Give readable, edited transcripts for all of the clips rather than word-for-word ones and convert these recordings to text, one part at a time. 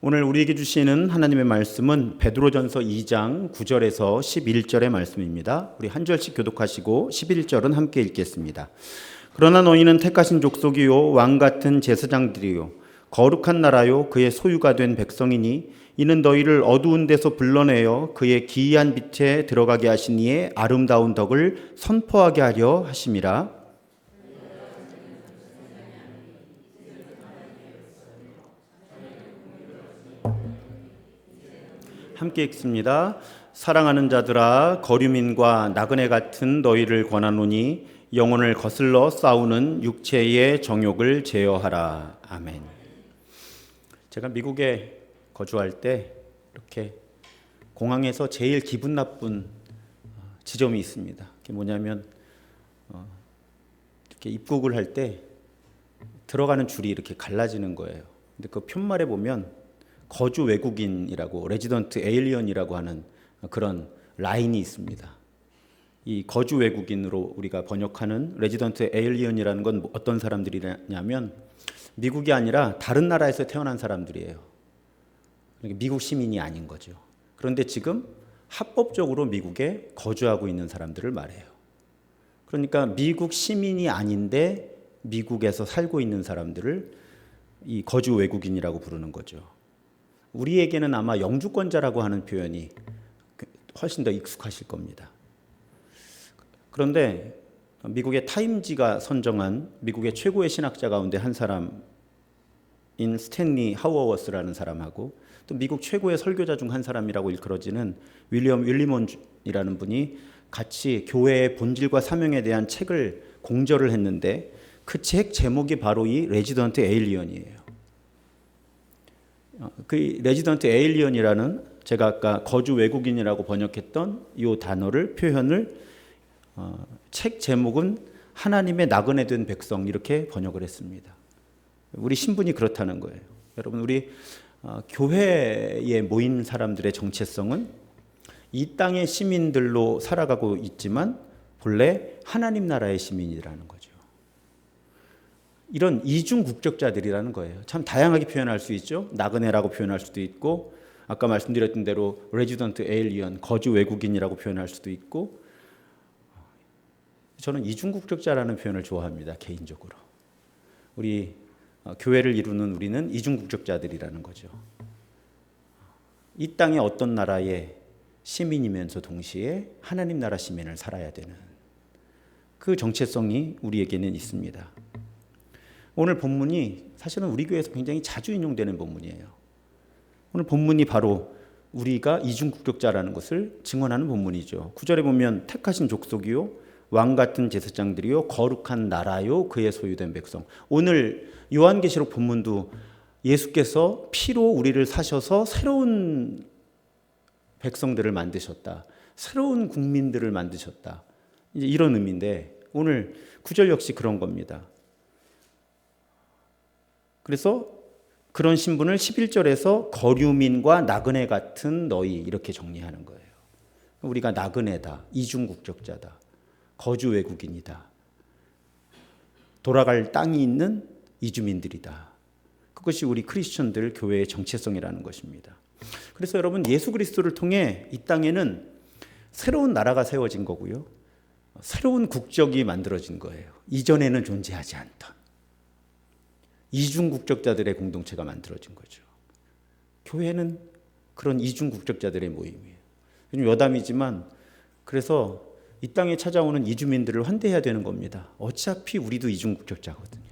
오늘 우리에게 주시는 하나님의 말씀은 베드로전서 2장 9절에서 11절의 말씀입니다. 우리 한 절씩 교독하시고 11절은 함께 읽겠습니다. 그러나 너희는 택하신 족속이요 왕 같은 제사장들이요 거룩한 나라요 그의 소유가 된 백성이니 이는 너희를 어두운 데서 불러내어 그의 기이한 빛에 들어가게 하신 이의 아름다운 덕을 선포하게 하려 하심이라. 함께 읽습니다. 사랑하는 자들아 거류민과 나그네 같은 너희를 권하노니 영혼을 거슬러 싸우는 육체의 정욕을 제어하라. 아멘. 제가 미국에 거주할 때 이렇게 공항에서 제일 기분 나쁜 지점이 있습니다. 그게 뭐냐면 이렇게 입국을 할 때 들어가는 줄이 이렇게 갈라지는 거예요. 근데 그 편말에 보면 거주 외국인이라고 레지던트 에일리언이라고 하는 그런 라인이 있습니다. 이 거주 외국인으로 우리가 번역하는 레지던트 에일리언이라는 건 어떤 사람들이냐면 미국이 아니라 다른 나라에서 태어난 사람들이에요. 그러니까 미국 시민이 아닌 거죠. 그런데 지금 합법적으로 미국에 거주하고 있는 사람들을 말해요. 그러니까 미국 시민이 아닌데 미국에서 살고 있는 사람들을 이 거주 외국인이라고 부르는 거죠. 우리에게는 아마 영주권자라고 하는 표현이 훨씬 더 익숙하실 겁니다. 그런데 미국의 타임지가 선정한 미국의 최고의 신학자 가운데 한 사람인 스탠리 하워워스라는 사람하고 또 미국 최고의 설교자 중 한 사람이라고 일컬어지는 윌리엄 윌리몬이라는 분이 같이 교회의 본질과 사명에 대한 책을 공저를 했는데 그 책 제목이 바로 이 레지던트 에일리언이에요. 그 레지던트 에일리언이라는 제가 아까 거주 외국인이라고 번역했던 이 단어를 표현을 책 제목은 하나님의 나그네 된 백성 이렇게 번역을 했습니다. 우리 신분이 그렇다는 거예요. 여러분 우리 교회에 모인 사람들의 정체성은 이 땅의 시민들로 살아가고 있지만 본래 하나님 나라의 시민이라는 거죠. 이런 이중 국적자들이라는 거예요. 참 다양하게 표현할 수 있죠. 나그네라고 표현할 수도 있고 아까 말씀드렸던 대로 레지던트 에일리언 거주 외국인이라고 표현할 수도 있고 저는 이중 국적자라는 표현을 좋아합니다. 개인적으로. 우리 교회를 이루는 우리는 이중 국적자들이라는 거죠. 이 땅의 어떤 나라의 시민이면서 동시에 하나님 나라 시민을 살아야 되는 그 정체성이 우리에게는 있습니다. 오늘 본문이 사실은 우리 교회에서 굉장히 자주 인용되는 본문이에요. 오늘 본문이 바로 우리가 이중 국적자라는 것을 증언하는 본문이죠. 9절에 보면 택하신 족속이요 왕 같은 제사장들이요 거룩한 나라요 그의 소유된 백성. 오늘 요한계시록 본문도 예수께서 피로 우리를 사셔서 새로운 백성들을 만드셨다. 새로운 국민들을 만드셨다. 이제 이런 의미인데 오늘 9절 역시 그런 겁니다. 그래서 그런 신분을 11절에서 거류민과 나그네 같은 너희 이렇게 정리하는 거예요. 우리가 나그네다, 이중 국적자다, 거주 외국인이다, 돌아갈 땅이 있는 이주민들이다. 그것이 우리 크리스천들 교회의 정체성이라는 것입니다. 그래서 여러분 예수 그리스도를 통해 이 땅에는 새로운 나라가 세워진 거고요. 새로운 국적이 만들어진 거예요. 이전에는 존재하지 않던. 이중 국적자들의 공동체가 만들어진 거죠. 교회는 그런 이중 국적자들의 모임이에요. 요즘 여담이지만 그래서 이 땅에 찾아오는 이주민들을 환대해야 되는 겁니다. 어차피 우리도 이중 국적자거든요.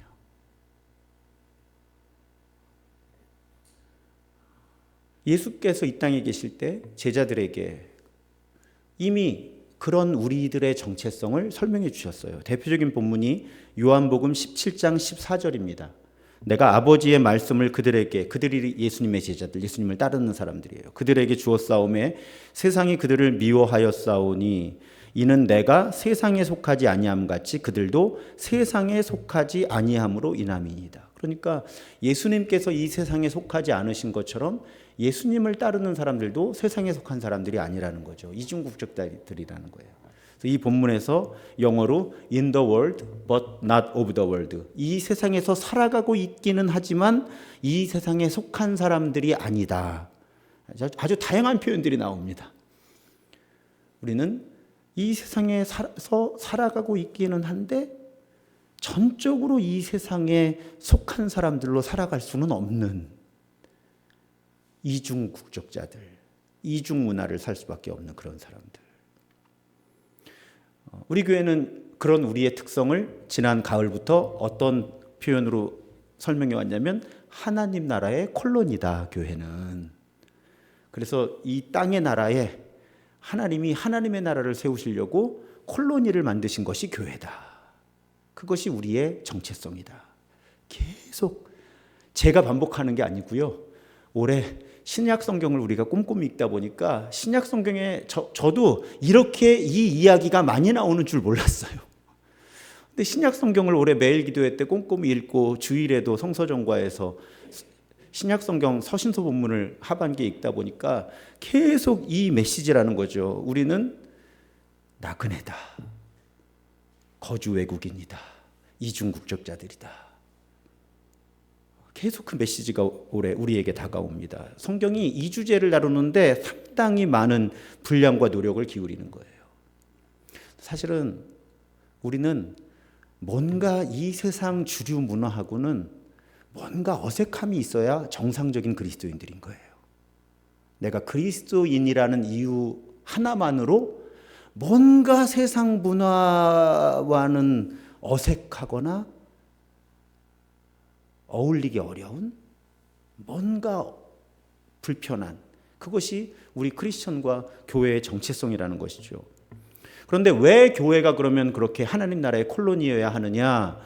예수께서 이 땅에 계실 때 제자들에게 이미 그런 우리들의 정체성을 설명해 주셨어요. 대표적인 본문이 요한복음 17장 14절입니다. 내가 아버지의 말씀을 그들에게, 그들이 예수님의 제자들, 예수님을 따르는 사람들이에요. 그들에게 주었사오매 세상이 그들을 미워하였사오니 이는 내가 세상에 속하지 아니함 같이 그들도 세상에 속하지 아니함으로 인함이니이다. 그러니까 예수님께서 이 세상에 속하지 않으신 것처럼 예수님을 따르는 사람들도 세상에 속한 사람들이 아니라는 거죠. 이중국적자들이라는 거예요. 이 본문에서 영어로 in the world but not of the world, 이 세상에서 살아가고 있기는 하지만 이 세상에 속한 사람들이 아니다. 아주 다양한 표현들이 나옵니다. 우리는 이 세상에서 살아가고 있기는 한데 전적으로 이 세상에 속한 사람들로 살아갈 수는 없는 이중 국적자들, 이중 문화를 살 수밖에 없는 그런 사람들. 우리 교회는 그런 우리의 특성을 지난 가을부터 어떤 표현으로 설명해 왔냐면 하나님 나라의 콜로니다, 교회는. 그래서 이 땅의 나라에 하나님이 하나님의 나라를 세우시려고 콜로니를 만드신 것이 교회다. 그것이 우리의 정체성이다. 계속 제가 반복하는 게 아니고요. 올해 신약 성경을 우리가 꼼꼼히 읽다 보니까 신약 성경에 저도 이렇게 이 이야기가 많이 나오는 줄 몰랐어요. 근데 신약 성경을 올해 매일 기도회 때 꼼꼼히 읽고 주일에도 성서정과에서 신약 성경 서신서 본문을 하반기에 읽다 보니까 계속 이 메시지라는 거죠. 우리는 나그네다, 거주 외국인이다, 이중 국적자들이다. 계속 그 메시지가 올해 우리에게 다가옵니다. 성경이 이 주제를 다루는데 상당히 많은 분량과 노력을 기울이는 거예요. 사실은 우리는 뭔가 이 세상 주류 문화하고는 뭔가 어색함이 있어야 정상적인 그리스도인들인 거예요. 내가 그리스도인이라는 이유 하나만으로 뭔가 세상 문화와는 어색하거나 어울리기 어려운, 뭔가 불편한, 그것이 우리 크리스천과 교회의 정체성이라는 것이죠. 그런데 왜 교회가 그러면 그렇게 하나님 나라의 콜로니여야 하느냐?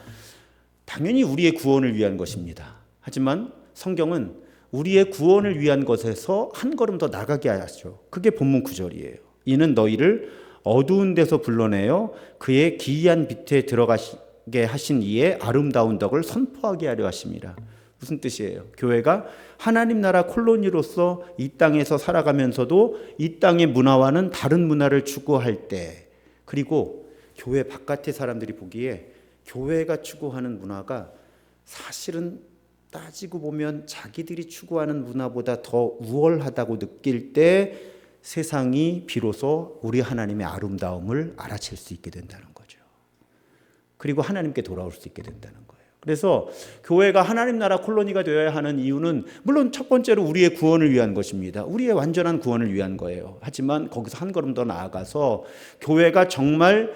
당연히 우리의 구원을 위한 것입니다. 하지만 성경은 우리의 구원을 위한 것에서 한 걸음 더 나가게 하죠. 그게 본문 9절이에요. 이는 너희를 어두운 데서 불러내어 그의 기이한 빛에 들어가게 하신 이의 아름다운 덕을 선포하게 하려 하심이라. 무슨 뜻이에요? 교회가 하나님 나라 콜로니로서 이 땅에서 살아가면서도 이 땅의 문화와는 다른 문화를 추구할 때, 그리고 교회 바깥의 사람들이 보기에 교회가 추구하는 문화가 사실은 따지고 보면 자기들이 추구하는 문화보다 더 우월하다고 느낄 때 세상이 비로소 우리 하나님의 아름다움을 알아챌 수 있게 된다는 거죠. 그리고 하나님께 돌아올 수 있게 된다는 거예요. 그래서 교회가 하나님 나라 콜로니가 되어야 하는 이유는 물론 첫 번째로 우리의 구원을 위한 것입니다. 우리의 완전한 구원을 위한 거예요. 하지만 거기서 한 걸음 더 나아가서 교회가 정말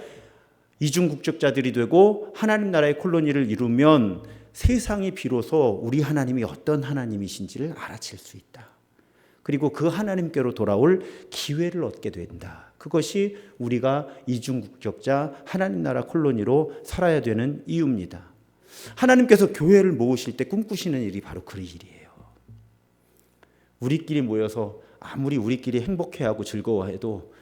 이중 국적자들이 되고 하나님 나라의 콜로니를 이루면 세상이 비로소 우리 하나님이 어떤 하나님이신지를 알아챌 수 있다. 그리고 그 하나님께로 돌아올 기회를 얻게 된다. 그것이 우리가 이중 국적자 하나님 나라 콜로니로 살아야 되는 이유입니다. 하나님께서 교회를 모으실 때 꿈꾸시는 일이 바로 그 일이에요. 우리끼리 모여서 아무리 우리끼리 행복해하고 즐거워해도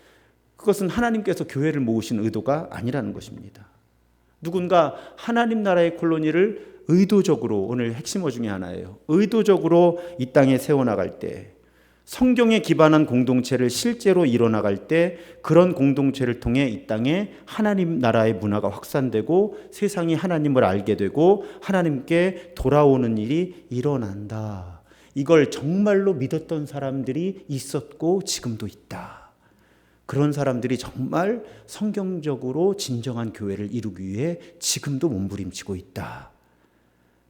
그것은 하나님께서 교회를 모으신 의도가 아니라는 것입니다. 누군가 하나님 나라의 콜로니를 의도적으로, 오늘 핵심어 중에 하나예요. 의도적으로 이 땅에 세워나갈 때, 성경에 기반한 공동체를 실제로 이뤄나갈 때 그런 공동체를 통해 이 땅에 하나님 나라의 문화가 확산되고 세상이 하나님을 알게 되고 하나님께 돌아오는 일이 일어난다. 이걸 정말로 믿었던 사람들이 있었고 지금도 있다. 그런 사람들이 정말 성경적으로 진정한 교회를 이루기 위해 지금도 몸부림치고 있다.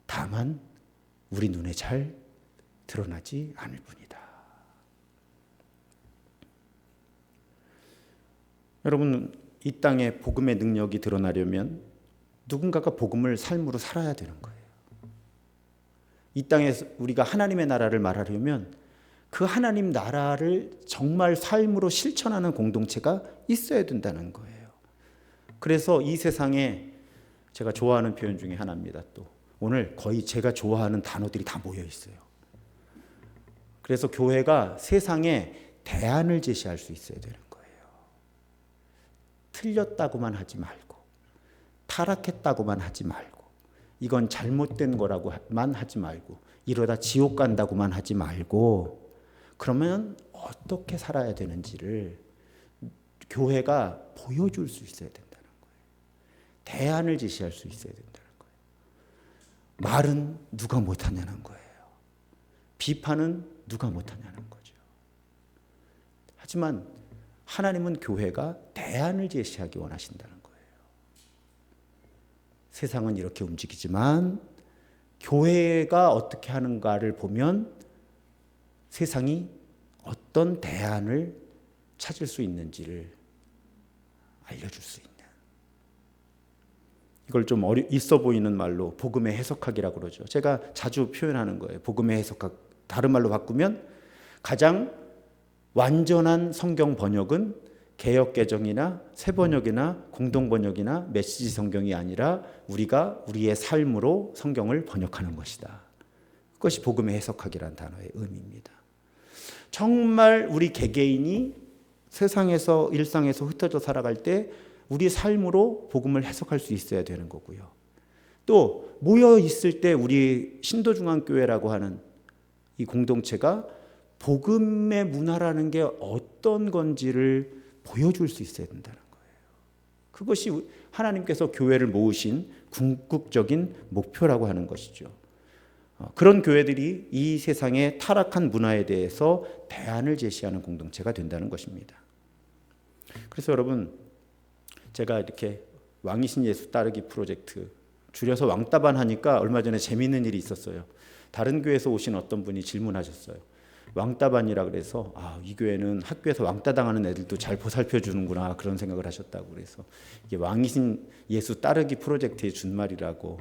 다만 우리 눈에 잘 드러나지 않을 뿐이다. 여러분, 이 땅에 복음의 능력이 드러나려면 누군가가 복음을 삶으로 살아야 되는 거예요. 이 땅에서 우리가 하나님의 나라를 말하려면 그 하나님 나라를 정말 삶으로 실천하는 공동체가 있어야 된다는 거예요. 그래서 이 세상에 제가 좋아하는 표현 중에 하나입니다. 또 오늘 거의 제가 좋아하는 단어들이 다 모여 있어요. 그래서 교회가 세상에 대안을 제시할 수 있어야 되는 거예요. 틀렸다고만 하지 말고, 타락했다고만 하지 말고, 이건 잘못된 거라고만 하지 말고, 이러다 지옥 간다고만 하지 말고, 그러면 어떻게 살아야 되는지를 교회가 보여줄 수 있어야 된다는 거예요. 대안을 제시할 수 있어야 된다는 거예요. 말은 누가 못하냐는 거예요. 비판은 누가 못하냐는 거죠. 하지만 하나님은 교회가 대안을 제시하기 원하신다는 거예요. 세상은 이렇게 움직이지만 교회가 어떻게 하는가를 보면 세상이 어떤 대안을 찾을 수 있는지를 알려줄 수 있는, 이걸 좀 있어 보이는 말로 복음의 해석학이라고 그러죠. 제가 자주 표현하는 거예요. 복음의 해석학. 다른 말로 바꾸면 가장 완전한 성경 번역은 개역개정이나 새번역이나 공동번역이나 메시지 성경이 아니라 우리가 우리의 삶으로 성경을 번역하는 것이다. 그것이 복음의 해석학이라는 단어의 의미입니다. 정말 우리 개개인이 세상에서 일상에서 흩어져 살아갈 때 우리 삶으로 복음을 해석할 수 있어야 되는 거고요. 또 모여 있을 때 우리 신도중앙교회라고 하는 이 공동체가 복음의 문화라는 게 어떤 건지를 보여줄 수 있어야 된다는 거예요. 그것이 하나님께서 교회를 모으신 궁극적인 목표라고 하는 것이죠. 그런 교회들이 이 세상의 타락한 문화에 대해서 대안을 제시하는 공동체가 된다는 것입니다. 그래서 여러분, 제가 이렇게 왕이신 예수 따르기 프로젝트, 줄여서 왕따반 하니까 얼마 전에 재미있는 일이 있었어요. 다른 교회에서 오신 어떤 분이 질문하셨어요. 왕따반이라 그래서 이 교회는 학교에서 왕따 당하는 애들도 잘 보살펴 주는구나, 그런 생각을 하셨다고. 그래서 이게 왕이신 예수 따르기 프로젝트의 준말이라고,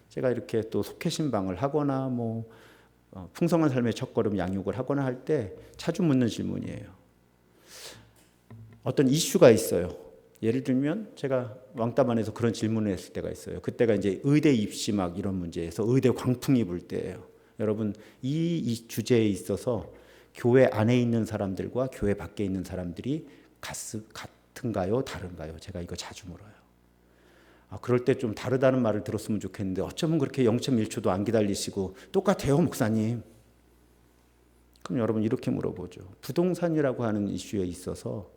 제가 이렇게 또 속회신방을 하거나 풍성한 삶의 첫걸음 양육을 하거나 할 때 자주 묻는 질문이에요. 어떤 이슈가 있어요. 예를 들면 제가 왕따반에서 그런 질문을 했을 때가 있어요. 그때가 이제 의대 입시 이런 문제에서 의대 광풍이 불 때예요. 여러분, 이 주제에 있어서 교회 안에 있는 사람들과 교회 밖에 있는 사람들이 같은가요? 다른가요? 제가 이거 자주 물어요. 그럴 때 좀 다르다는 말을 들었으면 좋겠는데 어쩌면 그렇게 0.1초도 안 기다리시고 똑같아요, 목사님. 그럼 여러분 이렇게 물어보죠. 부동산이라고 하는 이슈에 있어서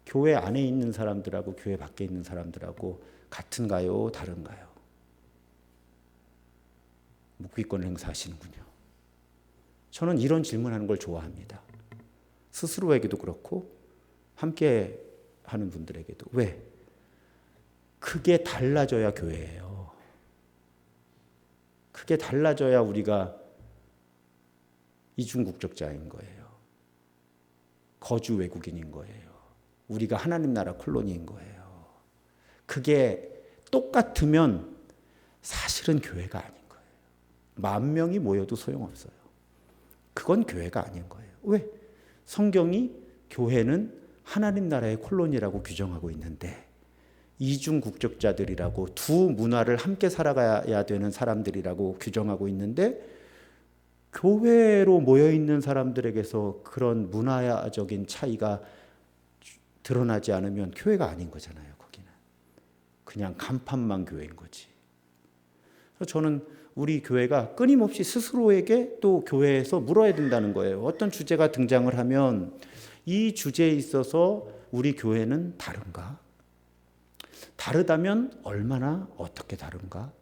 교회 안에 있는 사람들하고 교회 밖에 있는 사람들하고 같은가요? 다른가요? 묵비권을 행사하시는군요. 저는 이런 질문하는 걸 좋아합니다. 스스로에게도 그렇고 함께 하는 분들에게도. 왜? 그게 달라져야 교회예요. 그게 달라져야 우리가 이중국적자인 거예요. 거주 외국인인 거예요. 우리가 하나님 나라 콜로니인 거예요. 그게 똑같으면 사실은 교회가 아닌 거예요. 10,000명이 모여도 소용없어요. 그건 교회가 아닌 거예요. 왜? 성경이 교회는 하나님 나라의 콜로니라고 규정하고 있는데, 이중국적자들이라고 두 문화를 함께 살아가야 되는 사람들이라고 규정하고 있는데, 교회로 모여있는 사람들에게서 그런 문화적인 차이가 드러나지 않으면 교회가 아닌 거잖아요. 거기는 그냥 간판만 교회인 거지. 그래서 저는 우리 교회가 끊임없이 스스로에게 또 교회에서 물어야 된다는 거예요. 어떤 주제가 등장을 하면 이 주제에 있어서 우리 교회는 다른가? 다르다면 얼마나 어떻게 다른가?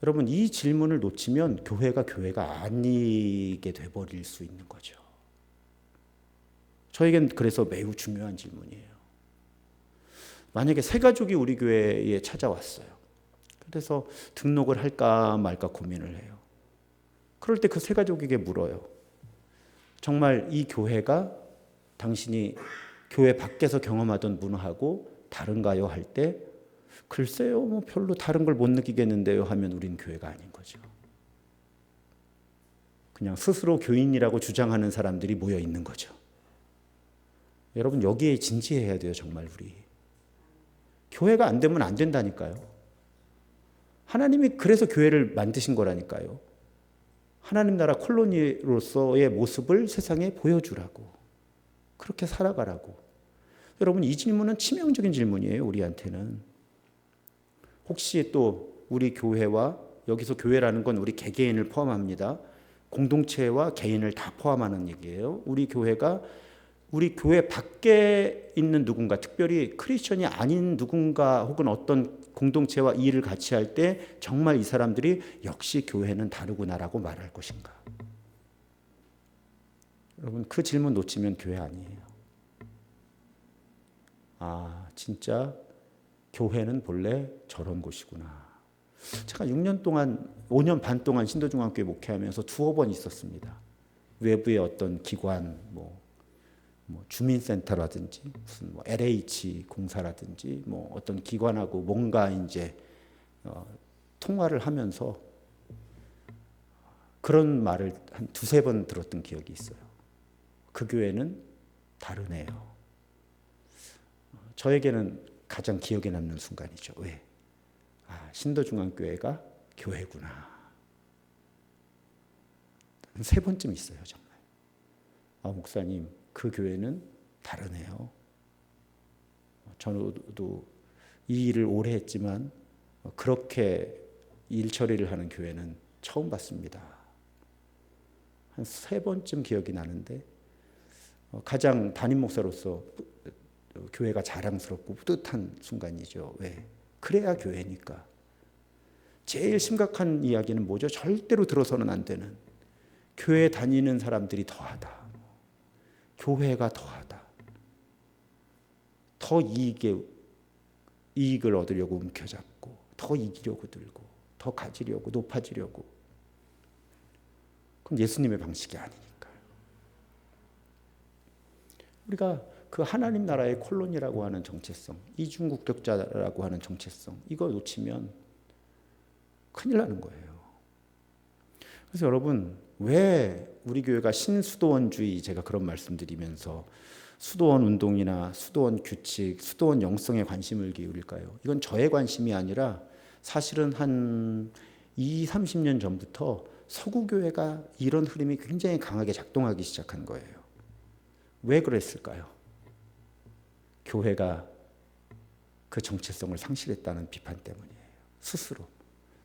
여러분, 이 질문을 놓치면 교회가 아니게 돼버릴 수 있는 거죠. 저에겐 그래서 매우 중요한 질문이에요. 만약에 새 가족이 우리 교회에 찾아왔어요. 그래서 등록을 할까 말까 고민을 해요. 그럴 때 그 새 가족에게 물어요. 정말 이 교회가 당신이 교회 밖에서 경험하던 문화하고 다른가요? 할 때 글쎄요, 별로 다른 걸 못 느끼겠는데요 하면 우린 교회가 아닌 거죠. 그냥 스스로 교인이라고 주장하는 사람들이 모여 있는 거죠. 여러분, 여기에 진지해야 돼요. 정말 우리 교회가 안 되면 안 된다니까요. 하나님이 그래서 교회를 만드신 거라니까요. 하나님 나라 콜로니로서의 모습을 세상에 보여주라고, 그렇게 살아가라고. 여러분, 이 질문은 치명적인 질문이에요. 우리한테는. 혹시 또 우리 교회와, 여기서 교회라는 건 우리 개개인을 포함합니다. 공동체와 개인을 다 포함하는 얘기예요. 우리 교회가 우리 교회 밖에 있는 누군가, 특별히 크리스천이 아닌 누군가 혹은 어떤 공동체와 이 일을 같이 할 때 정말 이 사람들이 역시 교회는 다르구나라고 말할 것인가? 여러분, 그 질문 놓치면 교회 아니에요. 아, 진짜 교회는 본래 저런 곳이구나. 제가 5년 반 동안 신도중앙교회 목회하면서 두어 번 있었습니다. 외부의 어떤 기관, 뭐 주민센터라든지 무슨 LH 공사라든지 어떤 기관하고 뭔가 이제 통화를 하면서 그런 말을 한 두세 번 들었던 기억이 있어요. 그 교회는 다르네요. 저에게는 가장 기억에 남는 순간이죠. 왜? 신도중앙교회가 교회구나. 세 번쯤 있어요, 정말. 목사님, 그 교회는 다르네요. 저도 이 일을 오래 했지만 그렇게 일 처리를 하는 교회는 처음 봤습니다. 한 세 번쯤 기억이 나는데 가장 담임 목사로서 교회가 자랑스럽고 뿌듯한 순간이죠. 왜? 그래야 교회니까. 제일 심각한 이야기는 뭐죠? 절대로 들어서는 안 되는, 교회 다니는 사람들이 더하다, 교회가 더하다, 더 이익을 얻으려고 움켜잡고, 더 이기려고 들고, 더 가지려고, 높아지려고. 그건 예수님의 방식이 아니니까요. 우리가 그 하나님 나라의 콜론이라고 하는 정체성, 이중국적자라고 하는 정체성, 이거 놓치면 큰일 나는 거예요. 그래서 여러분, 왜 우리 교회가 신수도원주의, 제가 그런 말씀드리면서 수도원 운동이나 수도원 규칙, 수도원 영성에 관심을 기울일까요? 이건 저의 관심이 아니라 사실은 한 30년 전부터 서구교회가 이런 흐름이 굉장히 강하게 작동하기 시작한 거예요. 왜 그랬을까요? 교회가 그 정체성을 상실했다는 비판 때문이에요. 스스로.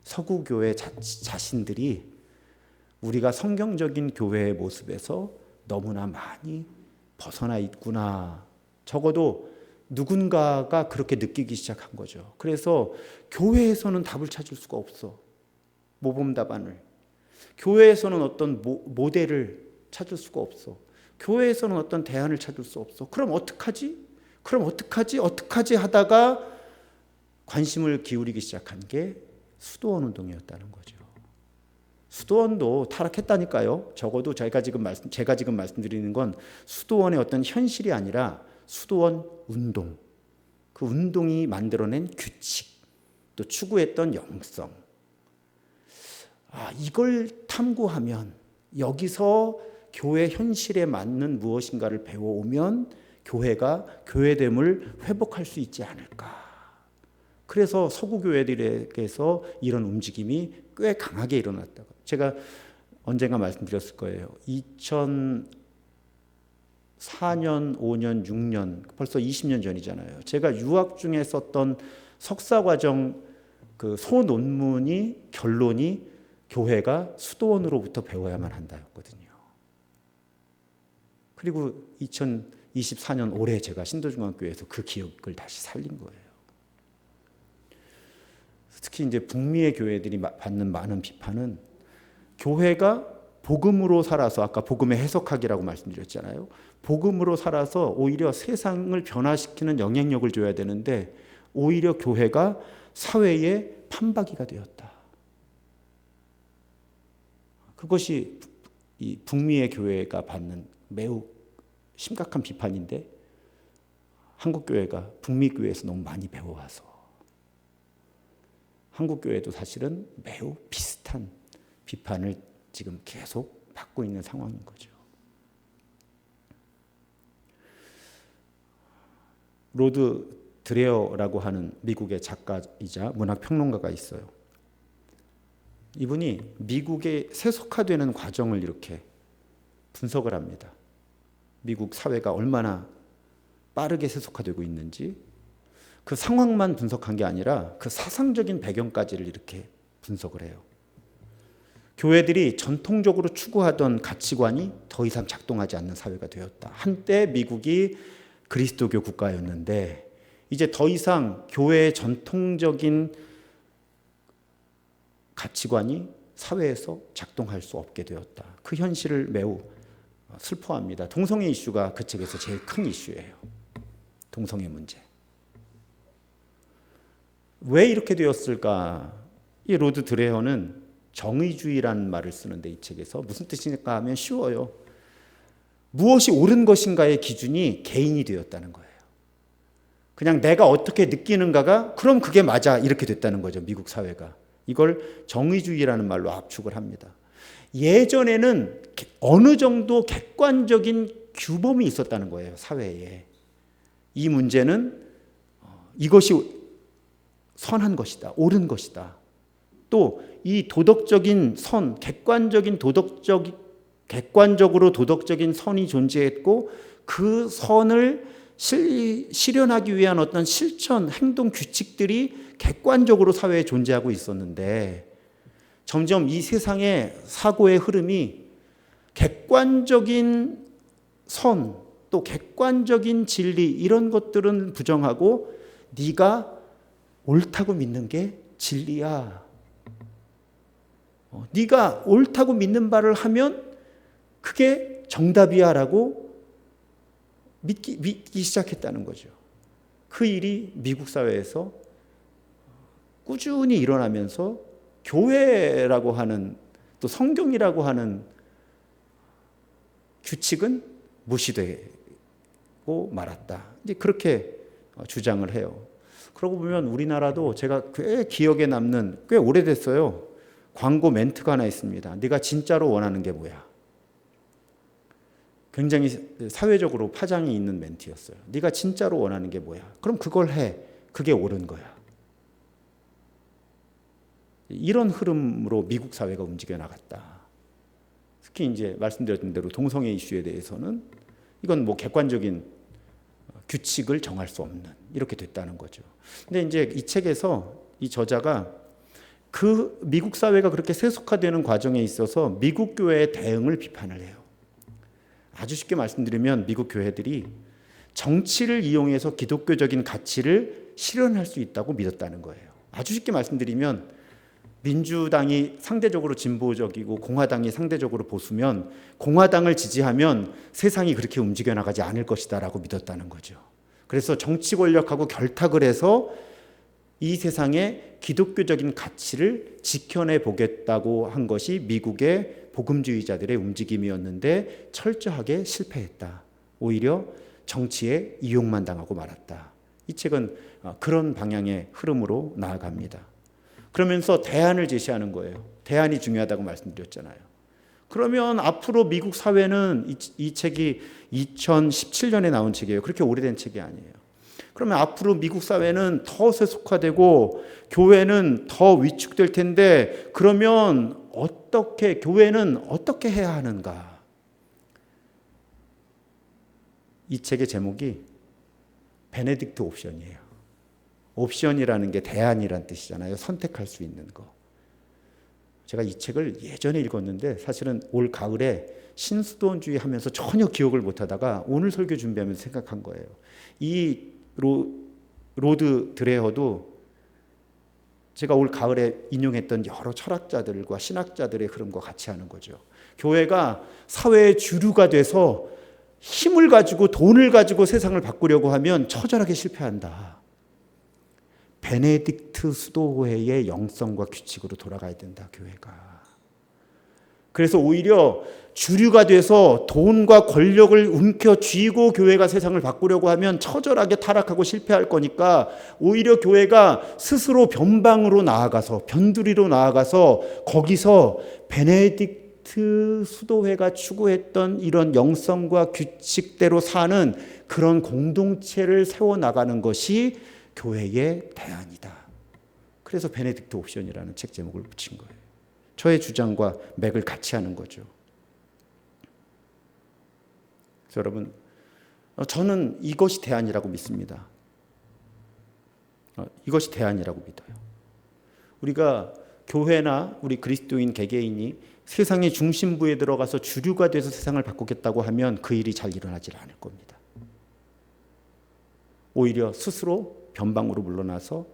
서구교회 자신들이 우리가 성경적인 교회의 모습에서 너무나 많이 벗어나 있구나. 적어도 누군가가 그렇게 느끼기 시작한 거죠. 그래서 교회에서는 답을 찾을 수가 없어. 모범 답안을. 교회에서는 어떤 모델을 찾을 수가 없어. 교회에서는 어떤 대안을 찾을 수 없어. 그럼 어떡하지? 어떡하지 하다가 관심을 기울이기 시작한 게 수도원 운동이었다는 거죠. 수도원도 타락했다니까요. 적어도 제가 지금 말씀드리는 건 수도원의 어떤 현실이 아니라 수도원 운동, 그 운동이 만들어낸 규칙, 또 추구했던 영성. 이걸 탐구하면, 여기서 교회 현실에 맞는 무엇인가를 배워오면 교회가 교회됨을 회복할 수 있지 않을까. 그래서 서구 교회들에게서 이런 움직임이 꽤 강하게 일어났다고. 제가 언젠가 말씀드렸을 거예요. 2004년, 5년, 6년, 벌써 20년 전이잖아요. 제가 유학 중에 썼던 석사과정 그 소논문이, 결론이 교회가 수도원으로부터 배워야만 한다였거든요. 그리고 2024년 올해 제가 신도중앙교회에서 그 기억을 다시 살린 거예요. 특히 이제 북미의 교회들이 받는 많은 비판은 교회가 복음으로 살아서, 아까 복음의 해석학이라고 말씀드렸잖아요. 복음으로 살아서 오히려 세상을 변화시키는 영향력을 줘야 되는데 오히려 교회가 사회의 판박이가 되었다. 그것이 이 북미의 교회가 받는 매우 심각한 비판인데 한국 교회가 북미 교회에서 너무 많이 배워와서 한국 교회도 사실은 매우 비슷한 비판을 지금 계속 받고 있는 상황인 거죠. 로드 드레어라고 하는 미국의 작가이자 문학평론가가 있어요. 이분이 미국의 세속화되는 과정을 이렇게 분석을 합니다. 미국 사회가 얼마나 빠르게 세속화되고 있는지, 그 상황만 분석한 게 아니라 그 사상적인 배경까지를 이렇게 분석을 해요. 교회들이 전통적으로 추구하던 가치관이 더 이상 작동하지 않는 사회가 되었다. 한때 미국이 그리스도교 국가였는데 이제 더 이상 교회의 전통적인 가치관이 사회에서 작동할 수 없게 되었다. 그 현실을 매우 슬퍼합니다. 동성애 이슈가 그 책에서 제일 큰 이슈예요. 동성애 문제. 왜 이렇게 되었을까? 이 로드 드레허는 정의주의라는 말을 쓰는데 이 책에서 무슨 뜻일까 하면 쉬워요. 무엇이 옳은 것인가의 기준이 개인이 되었다는 거예요. 그냥 내가 어떻게 느끼는가가 그럼 그게 맞아 이렇게 됐다는 거죠. 미국 사회가. 이걸 정의주의라는 말로 압축을 합니다. 예전에는 어느 정도 객관적인 규범이 있었다는 거예요. 사회에. 이 문제는 이것이 선한 것이다. 옳은 것이다. 또 이 도덕적인 선, 객관적으로 도덕적인 선이 존재했고 그 선을 실현하기 위한 어떤 실천, 행동 규칙들이 객관적으로 사회에 존재하고 있었는데 점점 이 세상의 사고의 흐름이 객관적인 선, 또 객관적인 진리 이런 것들은 부정하고 네가 옳다고 믿는 게 진리야. 네가 옳다고 믿는 바를 하면 그게 정답이야 라고 믿기 시작했다는 거죠. 그 일이 미국 사회에서 꾸준히 일어나면서 교회라고 하는 또 성경이라고 하는 규칙은 무시되고 말았다. 이제 그렇게 주장을 해요. 그러고 보면 우리나라도 제가 꽤 기억에 남는 꽤 오래됐어요. 광고 멘트가 하나 있습니다. 네가 진짜로 원하는 게 뭐야? 굉장히 사회적으로 파장이 있는 멘트였어요. 네가 진짜로 원하는 게 뭐야? 그럼 그걸 해. 그게 옳은 거야. 이런 흐름으로 미국 사회가 움직여 나갔다. 특히 이제 말씀드렸던 대로 동성애 이슈에 대해서는 이건 뭐 객관적인 규칙을 정할 수 없는 이렇게 됐다는 거죠. 근데 이제 이 책에서 이 저자가 그 미국 사회가 그렇게 세속화되는 과정에 있어서 미국 교회의 대응을 비판을 해요. 아주 쉽게 말씀드리면 미국 교회들이 정치를 이용해서 기독교적인 가치를 실현할 수 있다고 믿었다는 거예요. 아주 쉽게 말씀드리면 민주당이 상대적으로 진보적이고 공화당이 상대적으로 보수면 공화당을 지지하면 세상이 그렇게 움직여 나가지 않을 것이다라고 믿었다는 거죠. 그래서 정치 권력하고 결탁을 해서 이 세상의 기독교적인 가치를 지켜내 보겠다고 한 것이 미국의 복음주의자들의 움직임이었는데 철저하게 실패했다. 오히려 정치에 이용만 당하고 말았다. 이 책은 그런 방향의 흐름으로 나아갑니다. 그러면서 대안을 제시하는 거예요. 대안이 중요하다고 말씀드렸잖아요. 그러면 앞으로 미국 사회는 이 책이 2017년에 나온 책이에요. 그렇게 오래된 책이 아니에요. 그러면 앞으로 미국 사회는 더 세속화되고 교회는 더 위축될 텐데 그러면 교회는 어떻게 해야 하는가? 이 책의 제목이 베네딕트 옵션이에요. 옵션이라는 게 대안이란 뜻이잖아요. 선택할 수 있는 거. 제가 이 책을 예전에 읽었는데 사실은 올 가을에 신수도원주의 하면서 전혀 기억을 못하다가 오늘 설교 준비하면서 생각한 거예요. 이 로드 드레허도 제가 올 가을에 인용했던 여러 철학자들과 신학자들의 흐름과 같이 하는 거죠. 교회가 사회의 주류가 돼서 힘을 가지고 돈을 가지고 세상을 바꾸려고 하면 처절하게 실패한다. 베네딕트 수도회의 영성과 규칙으로 돌아가야 된다, 교회가. 그래서 오히려 주류가 돼서 돈과 권력을 움켜쥐고 교회가 세상을 바꾸려고 하면 처절하게 타락하고 실패할 거니까 오히려 교회가 스스로 변방으로 나아가서 변두리로 나아가서 거기서 베네딕트 수도회가 추구했던 이런 영성과 규칙대로 사는 그런 공동체를 세워나가는 것이 교회의 대안이다. 그래서 베네딕트 옵션이라는 책 제목을 붙인 거예요. 저의 주장과 맥을 같이 하는 거죠. 그래서 여러분, 저는 이것이 대안이라고 믿습니다. 이것이 대안이라고 믿어요. 우리가 교회나 우리 그리스도인 개개인이 세상의 중심부에 들어가서 주류가 돼서 세상을 바꾸겠다고 하면 그 일이 잘 일어나질 않을 겁니다. 오히려 스스로 변방으로 물러나서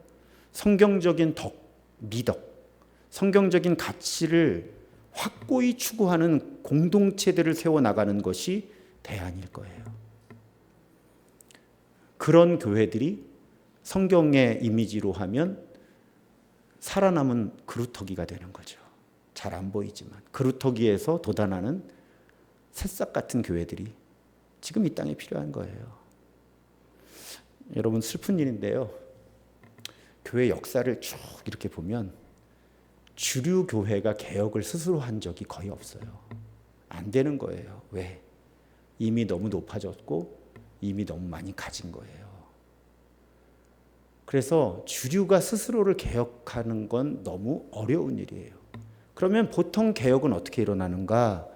성경적인 덕, 미덕, 성경적인 가치를 확고히 추구하는 공동체들을 세워나가는 것이 대안일 거예요. 그런 교회들이 성경의 이미지로 하면 살아남은 그루터기가 되는 거죠. 잘 안 보이지만 그루터기에서 돋아나는 새싹 같은 교회들이 지금 이 땅에 필요한 거예요. 여러분, 슬픈 일인데요. 교회 역사를 쭉 이렇게 보면 주류 교회가 개혁을 스스로 한 적이 거의 없어요. 안 되는 거예요. 왜? 이미 너무 높아졌고 이미 너무 많이 가진 거예요. 그래서 주류가 스스로를 개혁하는 건 너무 어려운 일이에요. 그러면 보통 개혁은 어떻게 일어나는가?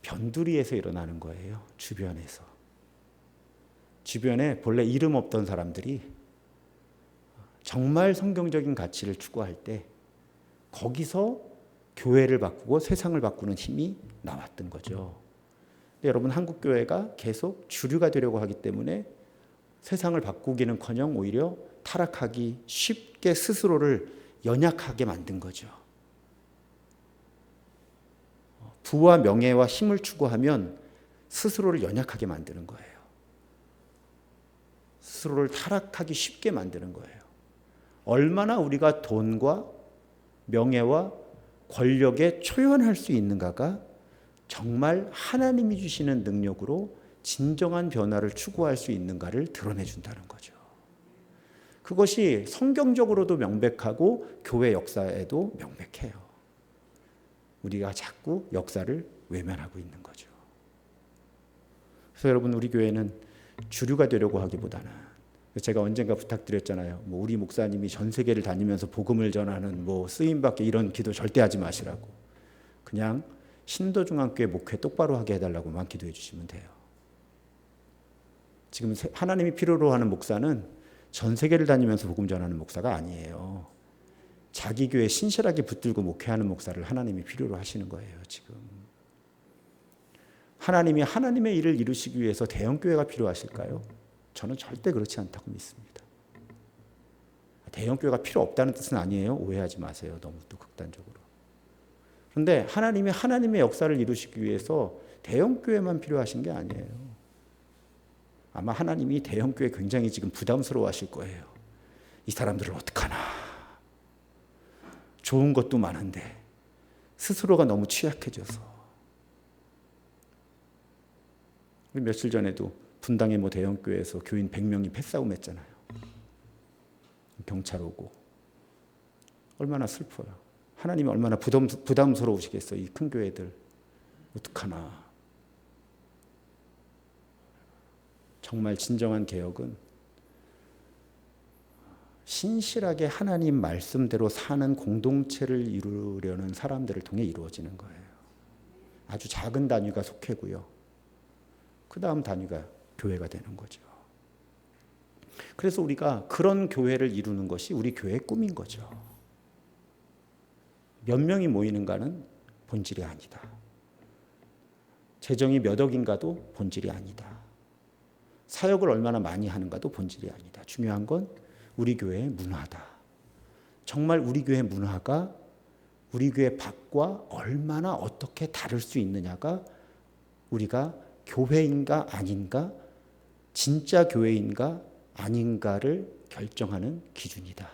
변두리에서 일어나는 거예요. 주변에서. 주변에 본래 이름 없던 사람들이 정말 성경적인 가치를 추구할 때 거기서 교회를 바꾸고 세상을 바꾸는 힘이 나왔던 거죠. 근데 여러분, 한국 교회가 계속 주류가 되려고 하기 때문에 세상을 바꾸기는커녕 오히려 타락하기 쉽게 스스로를 연약하게 만든 거죠. 부와 명예와 힘을 추구하면 스스로를 연약하게 만드는 거예요. 스스로를 타락하기 쉽게 만드는 거예요. 얼마나 우리가 돈과 명예와 권력에 초연할 수 있는가가 정말 하나님이 주시는 능력으로 진정한 변화를 추구할 수 있는가를 드러내 준다는 거죠. 그것이 성경적으로도 명백하고 교회 역사에도 명백해요. 우리가 자꾸 역사를 외면하고 있는 거죠. 그래서 여러분, 우리 교회는 주류가 되려고 하기보다는, 제가 언젠가 부탁드렸잖아요. 우리 목사님이 전 세계를 다니면서 복음을 전하는 쓰임받게 이런 기도 절대 하지 마시라고. 그냥 신도중앙교회 목회 똑바로 하게 해달라고만 기도해 주시면 돼요. 지금 하나님이 필요로 하는 목사는 전 세계를 다니면서 복음 전하는 목사가 아니에요. 자기 교회 신실하게 붙들고 목회하는 목사를 하나님이 필요로 하시는 거예요. 지금 하나님이 하나님의 일을 이루시기 위해서 대형교회가 필요하실까요? 저는 절대 그렇지 않다고 믿습니다. 대형교회가 필요 없다는 뜻은 아니에요. 오해하지 마세요. 너무 또 극단적으로. 그런데 하나님이 하나님의 역사를 이루시기 위해서 대형교회만 필요하신 게 아니에요. 아마 하나님이 대형교회 굉장히 지금 부담스러워하실 거예요. 이 사람들을 어떡하나. 좋은 것도 많은데 스스로가 너무 취약해져서. 우리 며칠 전에도 분당의 대형교회에서 교인 100명이 패싸움 했잖아요. 경찰 오고. 얼마나 슬퍼요. 하나님이 얼마나 부담스러우시겠어요. 이 큰 교회들. 어떡하나. 정말 진정한 개혁은 신실하게 하나님 말씀대로 사는 공동체를 이루려는 사람들을 통해 이루어지는 거예요. 아주 작은 단위가 속회고요. 그 다음 단위가 교회가 되는 거죠. 그래서 우리가 그런 교회를 이루는 것이 우리 교회의 꿈인 거죠. 몇 명이 모이는가는 본질이 아니다. 재정이 몇 억인가도 본질이 아니다. 사역을 얼마나 많이 하는가도 본질이 아니다. 중요한 건 우리 교회의 문화다. 정말 우리 교회 문화가 우리 교회 밖과 얼마나 어떻게 다를 수 있느냐가 우리가 교회인가 아닌가, 진짜 교회인가 아닌가를 결정하는 기준이다.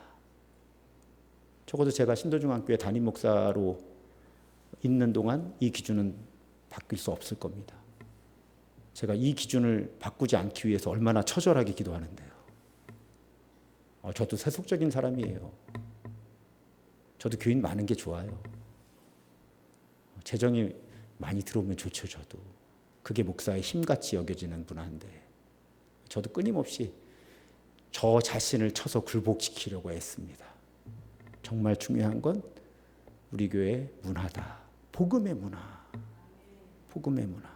적어도 제가 신도중앙교회 담임 목사로 있는 동안 이 기준은 바뀔 수 없을 겁니다. 제가 이 기준을 바꾸지 않기 위해서 얼마나 처절하게 기도하는데요. 저도 세속적인 사람이에요. 저도 교인 많은 게 좋아요. 재정이 많이 들어오면 좋죠, 저도. 그게 목사의 힘같이 여겨지는 문화인데 저도 끊임없이 저 자신을 쳐서 굴복시키려고 했습니다. 정말 중요한 건 우리 교회의 문화다. 복음의 문화. 복음의 문화.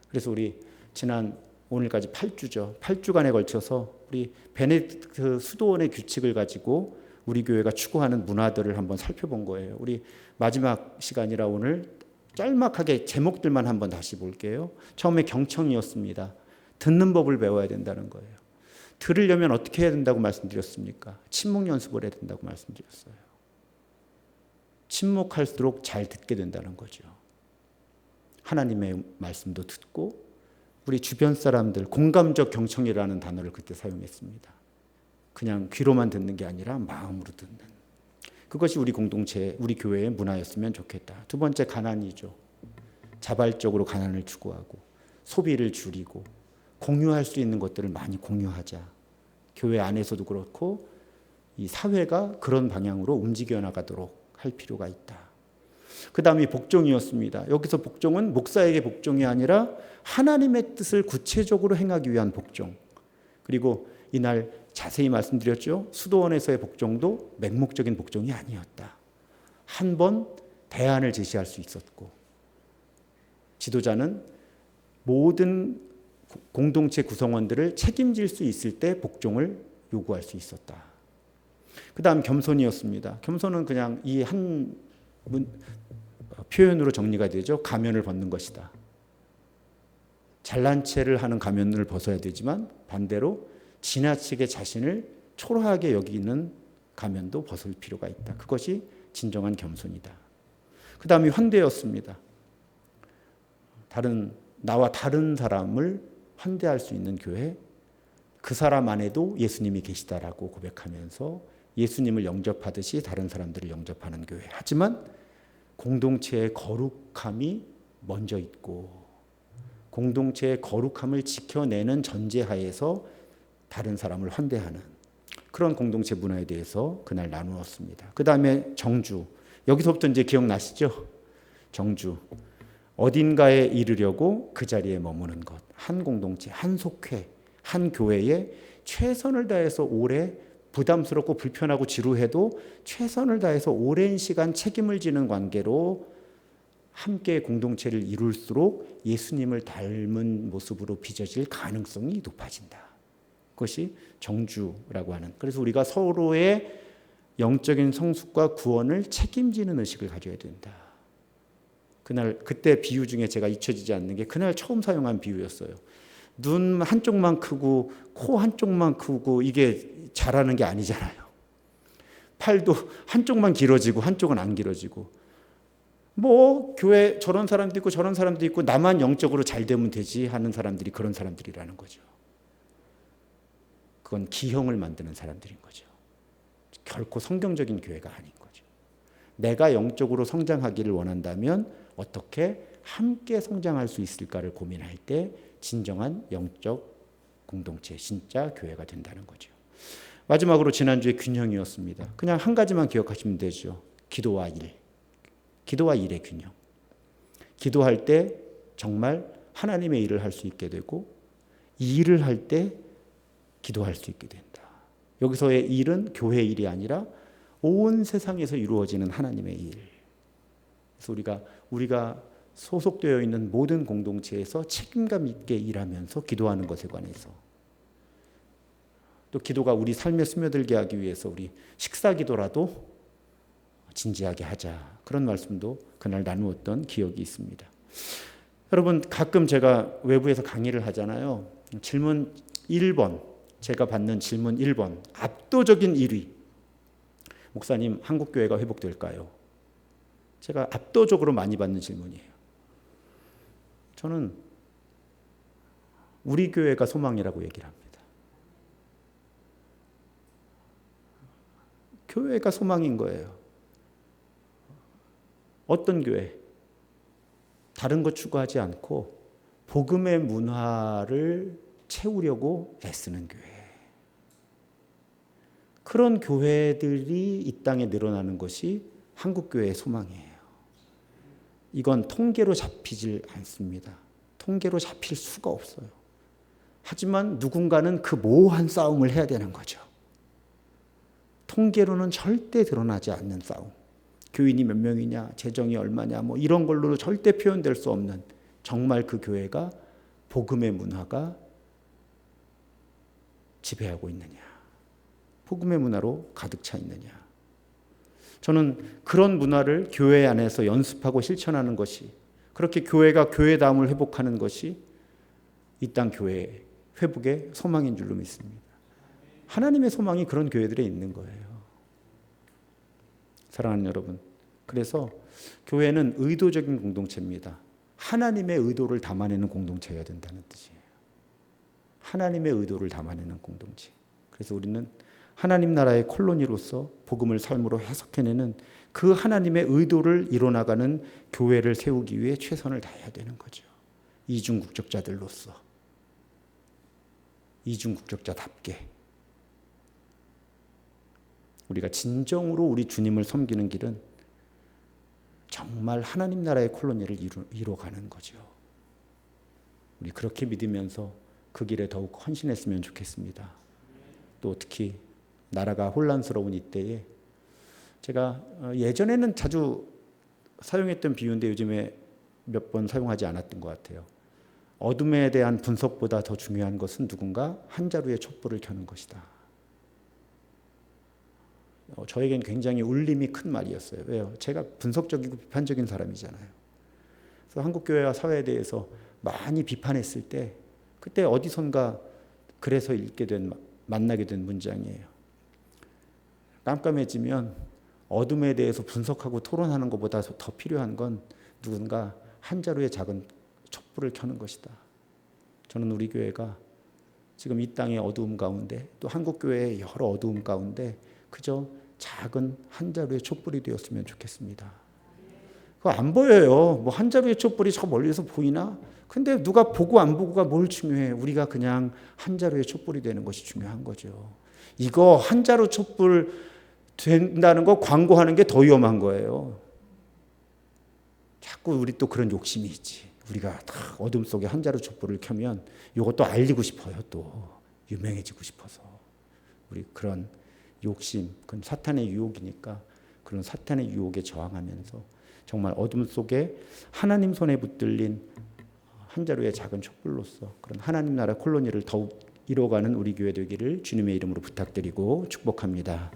그래서 우리 지난 오늘까지 8주죠. 8주간에 걸쳐서 우리 베네딕트 수도원의 규칙을 가지고 우리 교회가 추구하는 문화들을 한번 살펴본 거예요. 우리 마지막 시간이라 오늘 짤막하게 제목들만 한번 다시 볼게요. 처음에 경청이었습니다. 듣는 법을 배워야 된다는 거예요. 들으려면 어떻게 해야 된다고 말씀드렸습니까? 침묵 연습을 해야 된다고 말씀드렸어요. 침묵할수록 잘 듣게 된다는 거죠. 하나님의 말씀도 듣고 우리 주변 사람들, 공감적 경청이라는 단어를 그때 사용했습니다. 그냥 귀로만 듣는 게 아니라 마음으로 듣는. 그것이 우리 공동체, 우리 교회의 문화였으면 좋겠다. 두 번째, 가난이죠. 자발적으로 가난을 추구하고 소비를 줄이고 공유할 수 있는 것들을 많이 공유하자. 교회 안에서도 그렇고 이 사회가 그런 방향으로 움직여 나가도록 할 필요가 있다. 그 다음이 복종이었습니다. 여기서 복종은 목사에게 복종이 아니라 하나님의 뜻을 구체적으로 행하기 위한 복종. 그리고 이날 자세히 말씀드렸죠. 수도원에서의 복종도 맹목적인 복종이 아니었다. 한 번 대안을 제시할 수 있었고 지도자는 모든 공동체 구성원들을 책임질 수 있을 때 복종을 요구할 수 있었다. 그 다음 겸손이었습니다. 겸손은 그냥 이 한 표현으로 정리가 되죠. 가면을 벗는 것이다. 잘난 체를 하는 가면을 벗어야 되지만 반대로 지나치게 자신을 초라하게 여기는 가면도 벗을 필요가 있다. 그것이 진정한 겸손이다. 그 다음이 환대였습니다. 나와 다른 사람을 환대할 수 있는 교회, 그 사람 안에도 예수님이 계시다라고 고백하면서 예수님을 영접하듯이 다른 사람들을 영접하는 교회. 하지만 공동체의 거룩함이 먼저 있고 공동체의 거룩함을 지켜내는 전제하에서 다른 사람을 환대하는 그런 공동체 문화에 대해서 그날 나누었습니다. 그 다음에 정주. 여기서부터 이제 기억나시죠? 정주. 어딘가에 이르려고 그 자리에 머무는 것. 한 공동체, 한 속회, 한 교회에 최선을 다해서 오래 부담스럽고 불편하고 지루해도 최선을 다해서 오랜 시간 책임을 지는 관계로 함께 공동체를 이룰수록 예수님을 닮은 모습으로 빚어질 가능성이 높아진다. 그것이 정주라고 하는. 그래서 우리가 서로의 영적인 성숙과 구원을 책임지는 의식을 가져야 된다. 그때 비유 중에 제가 잊혀지지 않는 게 그날 처음 사용한 비유였어요. 눈 한쪽만 크고 코 한쪽만 크고 이게 잘하는 게 아니잖아요. 팔도 한쪽만 길어지고 한쪽은 안 길어지고 뭐 교회 저런 사람도 있고 저런 사람도 있고 나만 영적으로 잘 되면 되지 하는 사람들이 그런 사람들이라는 거죠. 그건 기형을 만드는 사람들인 거죠. 결코 성경적인 교회가 아닌 거죠. 내가 영적으로 성장하기를 원한다면 어떻게 함께 성장할 수 있을까를 고민할 때 진정한 영적 공동체, 진짜 교회가 된다는 거죠. 마지막으로 지난주에 균형이었습니다. 그냥 한 가지만 기억하시면 되죠. 기도와 일. 기도와 일의 균형. 기도할 때 정말 하나님의 일을 할 수 있게 되고 이 일을 할 때 기도할 수 있게 된다. 여기서의 일은 교회 일이 아니라 온 세상에서 이루어지는 하나님의 일. 그래서 우리가 소속되어 있는 모든 공동체에서 책임감 있게 일하면서 기도하는 것에 관해서 또 기도가 우리 삶에 스며들게 하기 위해서 우리 식사 기도라도 진지하게 하자. 그런 말씀도 그날 나누었던 기억이 있습니다. 여러분 가끔 제가 외부에서 강의를 하잖아요. 질문 1번 제가 받는 질문 1번 압도적인 1위 목사님 한국교회가 회복될까요? 제가 압도적으로 많이 받는 질문이에요. 저는 우리 교회가 소망이라고 얘기를 합니다. 교회가 소망인 거예요. 어떤 교회? 다른 것 추구하지 않고 복음의 문화를 채우려고 애쓰는 교회. 그런 교회들이 이 땅에 늘어나는 것이 한국교회의 소망이에요. 이건 통계로 잡히질 않습니다. 통계로 잡힐 수가 없어요. 하지만 누군가는 그 모호한 싸움을 해야 되는 거죠. 통계로는 절대 드러나지 않는 싸움. 교인이 몇 명이냐, 재정이 얼마냐, 뭐 이런 걸로 절대 표현될 수 없는 정말 그 교회가 복음의 문화가 지배하고 있느냐. 복음의 문화로 가득 차 있느냐. 저는 그런 문화를 교회 안에서 연습하고 실천하는 것이, 그렇게 교회가 교회다움을 회복하는 것이 이 땅 교회 회복의 소망인 줄로 믿습니다. 하나님의 소망이 그런 교회들에 있는 거예요. 사랑하는 여러분, 그래서 교회는 의도적인 공동체입니다. 하나님의 의도를 담아내는 공동체여야 된다는 뜻이에요. 하나님의 의도를 담아내는 공동체. 그래서 우리는 하나님 나라의 콜로니로서 복음을 삶으로 해석해내는 그 하나님의 의도를 이뤄나가는 교회를 세우기 위해 최선을 다해야 되는 거죠. 이중국적자들로서. 이중국적자답게. 우리가 진정으로 우리 주님을 섬기는 길은 정말 하나님 나라의 콜로니를 이뤄가는 거죠. 우리 그렇게 믿으면서 그 길에 더욱 헌신했으면 좋겠습니다. 또 특히 나라가 혼란스러운 이때에 제가 예전에는 자주 사용했던 비유인데 요즘에 몇 번 사용하지 않았던 것 같아요. 어둠에 대한 분석보다 더 중요한 것은 누군가 한 자루의 촛불을 켜는 것이다. 저에겐 굉장히 울림이 큰 말이었어요. 왜요? 제가 분석적이고 비판적인 사람이잖아요. 그래서 한국교회와 사회에 대해서 많이 비판했을 때 그때 어디선가 그래서 만나게 된 문장이에요. 깜깜해지면 어둠에 대해서 분석하고 토론하는 것보다 더 필요한 건 누군가 한 자루의 작은 촛불을 켜는 것이다. 저는 우리 교회가 지금 이 땅의 어두움 가운데 또 한국교회의 여러 어두움 가운데 그저 작은 한 자루의 촛불이 되었으면 좋겠습니다. 그거 안 보여요. 뭐 한 자루의 촛불이 저 멀리서 보이나? 근데 누가 보고 안 보고가 뭘 중요해. 우리가 그냥 한 자루의 촛불이 되는 것이 중요한 거죠. 이거 한 자루 촛불 된다는 거 광고하는 게 더 위험한 거예요. 자꾸 우리 또 그런 욕심이 있지. 우리가 다 어둠 속에 한 자루 촛불을 켜면 이것도 알리고 싶어요. 또 유명해지고 싶어서. 우리 그런 욕심, 그건 사탄의 유혹이니까 그런 사탄의 유혹에 저항하면서 정말 어둠 속에 하나님 손에 붙들린 한 자루의 작은 촛불로서 그런 하나님 나라 콜로니를 더욱 이뤄가는 우리 교회 되기를 주님의 이름으로 부탁드리고 축복합니다.